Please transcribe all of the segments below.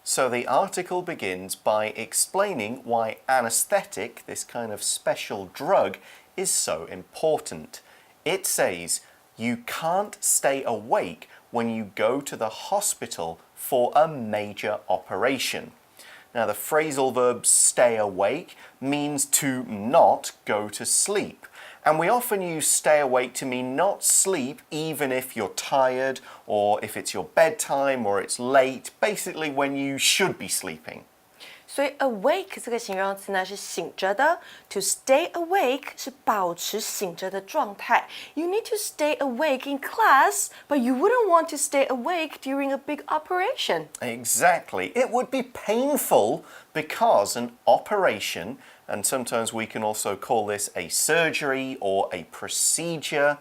So the article begins by explaining why anesthetic, this kind of special drug, is so important. It says, you can't stay awake when you go to the hospital for a major operation. Now, the phrasal verb stay awake means to not go to sleep. And we often use stay awake to mean not sleep even if you're tired or if it's your bedtime or it's late, basically when you should be sleeping. 所以 awake 这个形容词呢是醒着的 ，to stay awake 是保持醒着的状态。You need to stay awake in class, but you wouldn't want to stay awake during a big operation. Exactly. It would be painful because an operation, and sometimes we can also call this a surgery or a procedure.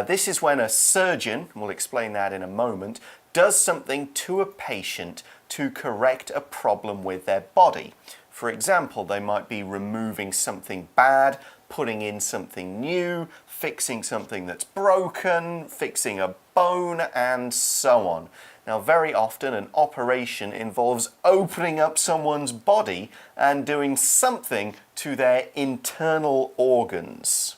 This is when a surgeon, we'll explain that in a moment, does something to a patient to correct a problem with their body. For example, they might be removing something bad, putting in something new, fixing something that's broken, fixing a bone, and so on. Now, very often an operation involves opening up someone's body and doing something to their internal organs.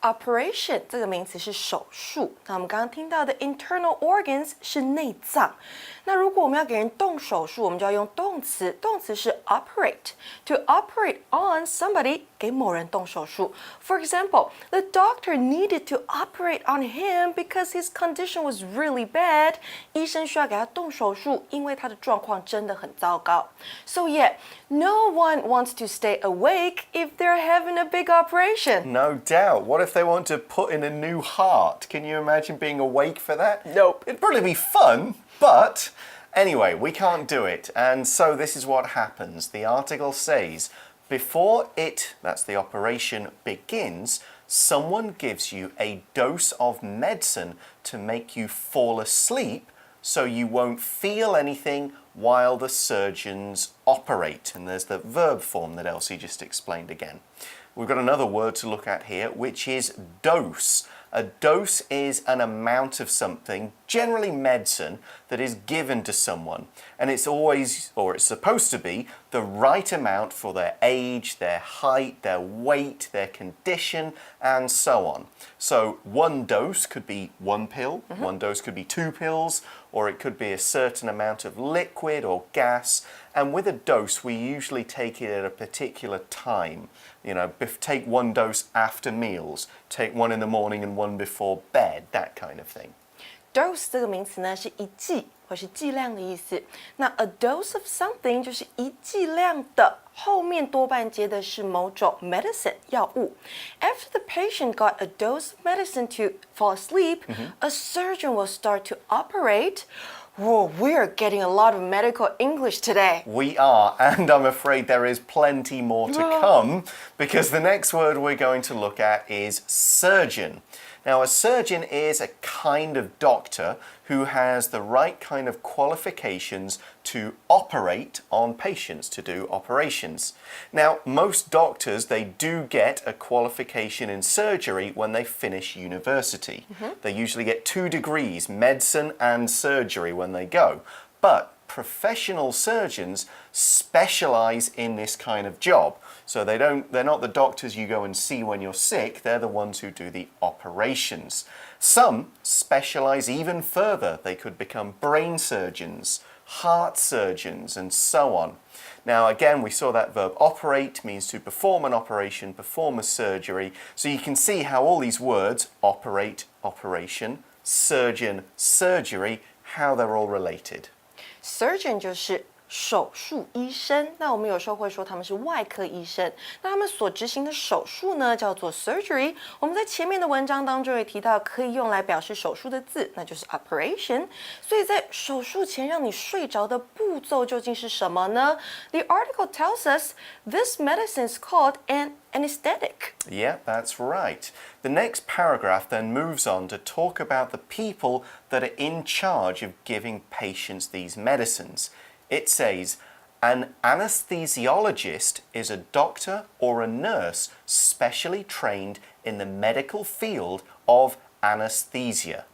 Operation 这个名词是手术，那我们刚刚听到的 internal organs 是内脏。那如果我们要给人动手术，我们就要用动词，动词是 operate。To operate on somebody， 给某人动手术。For example, the doctor needed to operate on him because his condition was really bad. 医生需要给他动手术，因为他的状况真的很糟糕。So yeah, no one wants to stay awake if they're having a big operation. No doubt. What if they want to put in a new heart? Can you imagine being awake for that? Nope. It'd probably be fun, but anyway, we can't do it. And so this is what happens. The article says, before it, that's the operation, begins, someone gives you a dose of medicine to make you fall asleep so you won't feel anything while the surgeons operate. And there's the verb form that Elsie just explained again. We've got another word to look at here, which is dose. A dose is an amount of something, generally medicine, that is given to someone. And it's always, or it's supposed to be, the right amount for their age, their height, their weight, their condition, and so on. So one dose could be one pill, one dose could be two pills, or it could be a certain amount of liquid or gas. And with a dose, we usually take it at a particular time. You know, take one dose after meals, take one in the morning and one before bed, that kind of thing. Dose 这个名词呢是一剂或是剂量的意思。那 a dose of something 就是一剂量的，后面多半接的是某种 medicine 药物。After the patient got a dose of medicine to fall asleep, a surgeon will start to operate. Whoa, we are getting a lot of medical English today. We are, and I'm afraid there is plenty more to come because the next word we're going to look at is surgeon. Now, a surgeon is a kind of doctor who has the right kind of qualifications to operate on patients, to do operations. Now, most doctors, they do get a qualification in surgery when they finish university. They usually get 2 degrees, medicine and surgery, when they go. But professional surgeons specialize in this kind of job. So they're not the doctors you go and see when you're sick, they're the ones who do the operations. Some specialize even further. They could become brain surgeons, heart surgeons, and so on. Now, again, we saw that verb operate means to perform an operation, perform a surgery. So you can see how all these words, operate, operation, surgeon, surgery, how they're all related. Surgeon 就是手术医生，那我们有时候会说他们是外科医生，那他们所执行的手术呢叫做 surgery。我们在前面的文章当中也提到，可以用来表示手术的字，那就是 operation。所以在手术前让你睡着的步骤究竟是什么呢？ The article tells us this medicine is called an anesthetic. Yeah, that's right. The next paragraph then moves on to talk about the people that are in charge of giving patients these medicines. It says, an anesthesiologist is a doctor or a nurse specially trained in the medical field of anesthesia.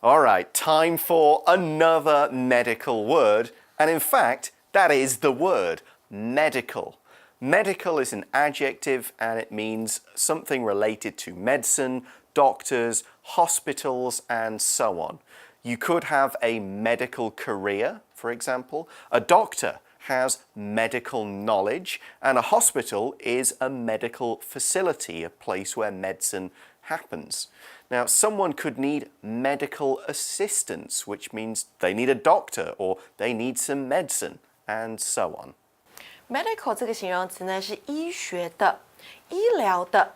All right, time for another medical word. And in fact, That is the word medical. Medical is an adjective and it means something related to medicine, doctors, hospitals, and so on. You could have a medical career, for example. A doctor has medical knowledge, and a hospital is a medical facility, a place where medicine happens. Now, someone could need medical assistance, which means they need a doctor or they need some medicine, and so on. Medical 这个形容词呢是医学的、医疗的。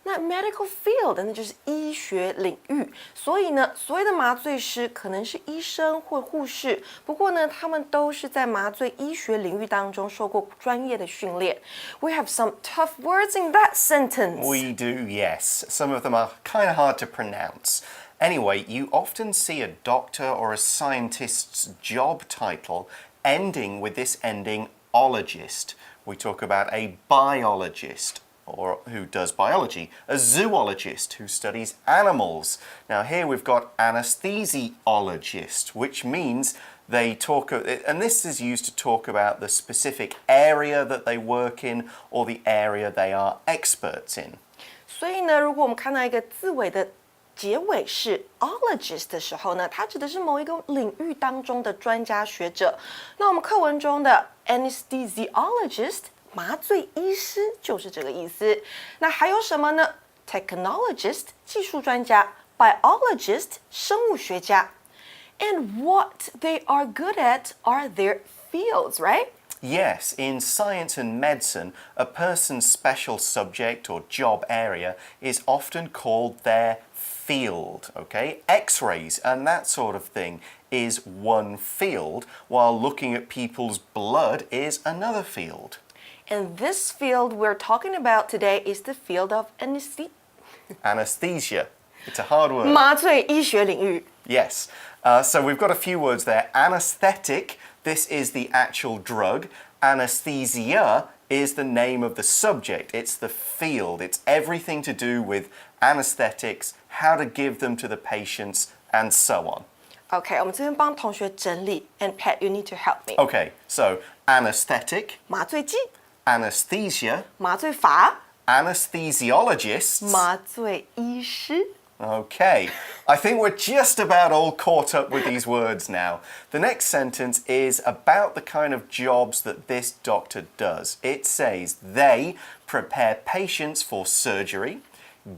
那 medical field 那就是医学领域，所以呢，所谓的麻醉师可能是医生或护士，不过呢，他们都是在麻醉医学领域当中受过专业的训练。We have some tough words in that sentence. We do, yes. Some of them are kind of hard to pronounce. Anyway, you often see a doctor or a scientist's job title ending with this ending ologist. We talk about a biologist, or who does biology, a zoologist who studies animals. Now here we've got anesthesiologist, which means they talk, and this is used to talk about the specific area that they work in or the area they are experts in. 所以呢，如果我们看到一个字尾的结尾是 ologist 的时候呢，它指的是某一个领域当中的专家学者。那我们课文中的 anesthesiologist 麻醉医师就是这个意思。那还有什么呢 ？Technologist 技术专家 ，biologist 生物学家。And what they are good at are their fields, right? Yes, in science and medicine, a person's special subject or job area is often called their field, okay? X-rays and that sort of thing is one field, while looking at people's blood is another field. And this field we're talking about today is the field of Anesthesia. It's a hard word. 麻醉医学领域。Yes. So we've got a few words there. Anesthetic, this is the actual drug. Anesthesia is the name of the subject. It's the field. It's everything to do with anesthetics, how to give them to the patients, and so on. OK， 我们这边帮同学整理。And Pat, you need to help me. Okay, so anesthetic, 麻醉剂、 anesthesia, 麻醉法、 anesthesiologists. 麻醉医师。Okay, I think we're just about all caught up with these words now. The next sentence is about the kind of jobs that this doctor does. It says they prepare patients for surgery,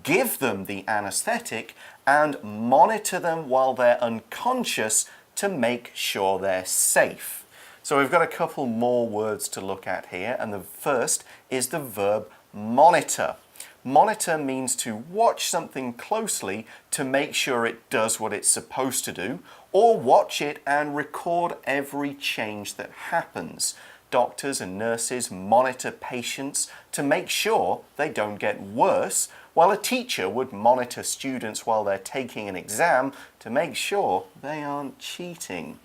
give them the anesthetic, and monitor them while they're unconscious to make sure they're safe. So we've got a couple more words to look at here, and the first is the verb monitor. Monitor means to watch something closely to make sure it does what it's supposed to do, or watch it and record every change that happens. Doctors and nurses monitor patients to make sure they don't get worse, while a teacher would monitor students while they're taking an exam to make sure they aren't cheating.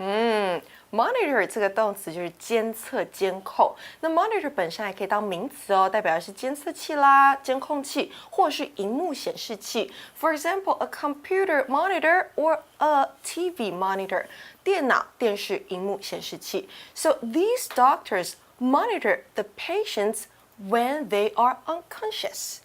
Monitor 这个动词就是监测、监控。那 monitor 本身还可以当名词哦，代表的是监测器啦、监控器，或是荧幕显示器。For example, a computer monitor or a TV monitor. 电脑、电视、荧幕显示器。So these doctors monitor the patients when they are unconscious.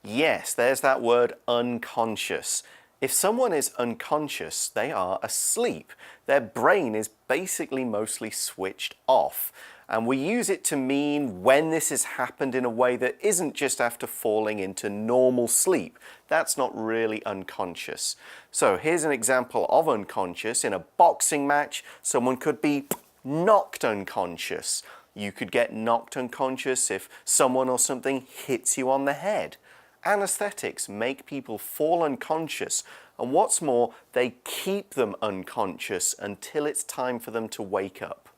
Yes, there's that word unconscious. If someone is unconscious, they are asleep. Their brain is basically mostly switched off. And we use it to mean when this has happened in a way that isn't just after falling into normal sleep. That's not really unconscious. So here's an example of unconscious. In a boxing match, someone could be knocked unconscious. You could get knocked unconscious if someone or something hits you on the head. Anesthetics make people fall unconscious, and what's more, they keep them unconscious until it's time for them to wake up.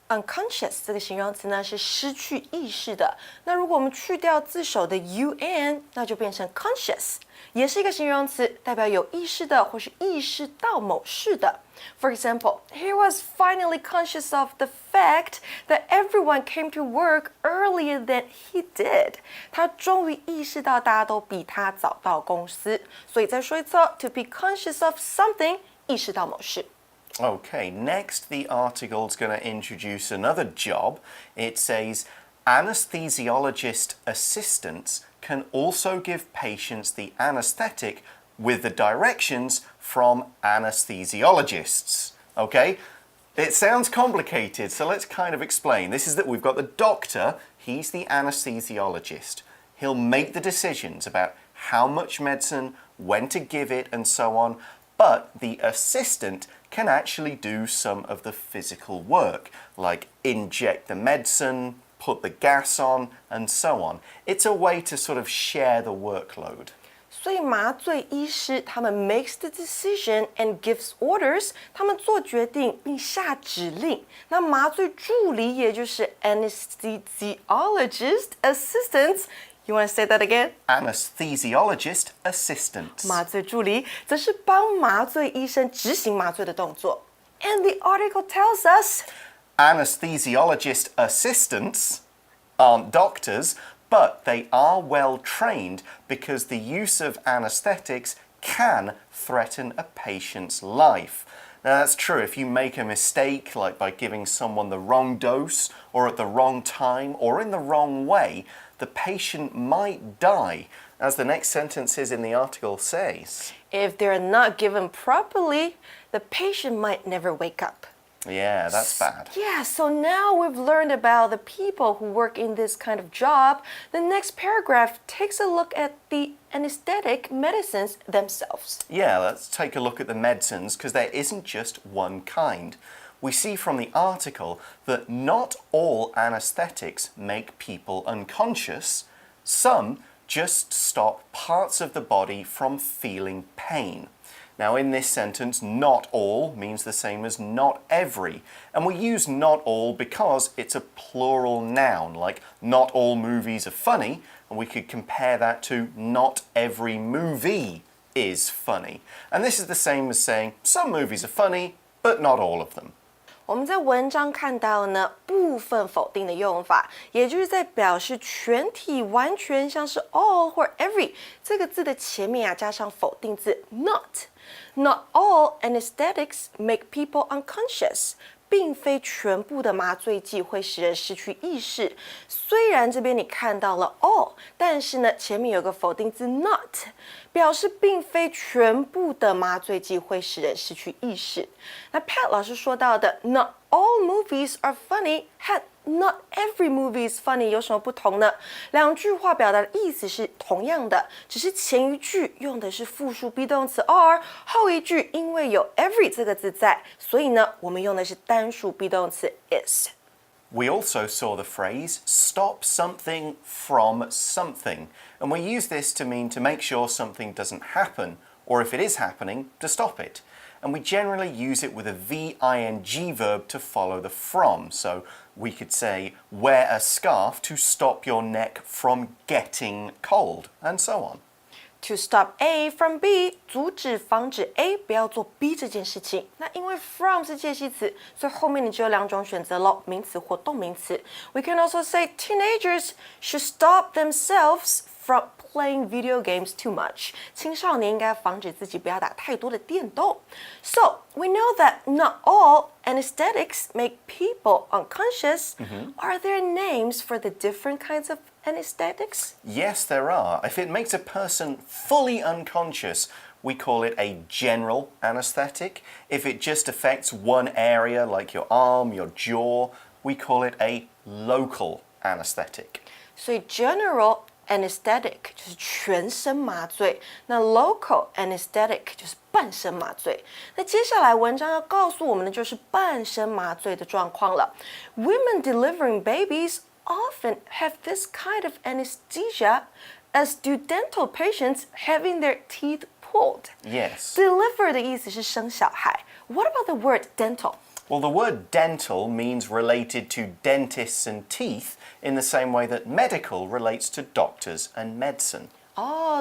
Unconscious 这个形容词呢是失去意识的。那如果我们去掉字首的 un， 那就变成 conscious， 也是一个形容词，代表有意识的或是意识到某事的。For example, he was finally conscious of the fact that everyone came to work earlier than he did. 他终于意识到大家都比他早到公司。所以再说一次哦 ，to be conscious of something， 意识到某事。Okay, next the article's going to introduce another job. It says, anesthesiologist assistants can also give patients the anesthetic with the directions from anesthesiologists. Okay, it sounds complicated, so let's kind of explain. This is that we've got the doctor, he's the anesthesiologist. He'll make the decisions about how much medicine, when to give it, and so on, but the assistant can actually do some of the physical work, like inject the medicine, put the gas on, and so on. It's a way to sort of share the workload. 所以麻醉医师他们 makes the decision and gives orders， 他们做决定并下指令。那麻醉助理也就是 anesthesiologist assistants。You want to say that again? Anesthesiologist assistants. 麻醉助理则是帮麻醉医生执行麻醉的动作。And the article tells us Anesthesiologist assistants aren't doctors, but they are well trained because the use of anesthetics can threaten a patient's life. Now that's true. If you make a mistake, like by giving someone the wrong dose, or at the wrong time, or in the wrong way, the patient might die, as the next sentences in the article says. if they're not given properly, the patient might never wake up. Yeah, that's bad. Yeah, so now we've learned about the people who work in this kind of job. The next paragraph takes a look at the anesthetic medicines themselves. Yeah, let's take a look at the medicines because there isn't just one kind. We see from the article that not all anesthetics make people unconscious. Some just stop parts of the body from feeling pain. Now, in this sentence, not all means the same as not every. And we use not all because it's a plural noun, like not all movies are funny, and we could compare that to not every movie is funny. And this is the same as saying some movies are funny, but not all of them. 我们在文章看到呢部分否定的用法，也就是在表示全体、完全，像是 all 或 every 这个字的前面啊加上否定字 not。Not all anesthetics make people unconscious. 并非全部的麻醉剂会使人失去意识。虽然这边你看到了 all， 但是呢前面有个否定字 not， 表示并非全部的麻醉剂会使人失去意识。那 Pat 老师说到的 not all movies are funny had not every movie is funny 有什么不同呢？两句话表达的意思是同样的，只是前一句用的是复数 be 动词 are， 后一句因为有 every 这个字在，所以呢我们用的是单数 be 动词 is。 We also saw the phrase stop something from something, and we use this to mean to make sure something doesn't happen, or if it is happening, to stop it. And we generally use it with a V-ing verb to follow the from. So we could say, wear a scarf to stop your neck from getting cold, and so on. To stop A from B， 阻止防止 A 不要做 B 这件事情。那因为 from 是介系词，所以后面你只有两种选择咯，名词或动名词。We can also say teenagers should stop themselves from playing video games too much. 青少年应该防止自己不要打太多的电动。So we know that not all anesthetics make people unconscious. Are there names for the different kinds of anesthetics? Yes, there are. If it makes a person fully unconscious, we call it a general anesthetic. If it just affects one area, like your arm, your jaw, we call it a local anesthetic. 所以 general anesthetic 就是全身麻醉，那 local anesthetic 就是半身麻醉。那接下来文章要告诉我们的就是半身麻醉的状况了。Women delivering babies often have this kind of anesthesia, as do dental patients having their teeth pulled. Yes. Deliver 的意思是生小孩。What about the word dental? Well, the word dental means related to dentists and teeth in the same way that medical relates to doctors and medicine.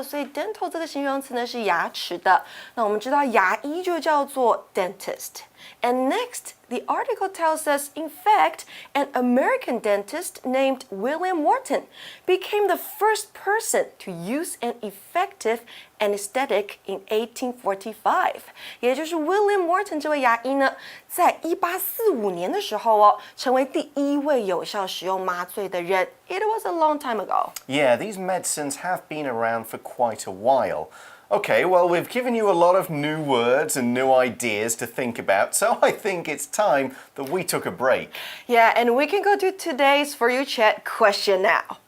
所以 dental 这个形容词呢是牙齿的。那我们知道牙医就叫做 dentist. And next, The article tells us, in fact, an American dentist named William Morton became the first person to use an effective anesthetic in 1845. 也就是 William Morton 这位牙医呢，在1845年的时候哦，成为第一位有效使用麻醉的人。It was a long time ago. Yeah, these medicines have been around for quite a while. Okay, well, we've given you a lot of new words and new ideas to think about, so I think it's time that we took a break. Yeah, and we can go to today's For You Chat question now.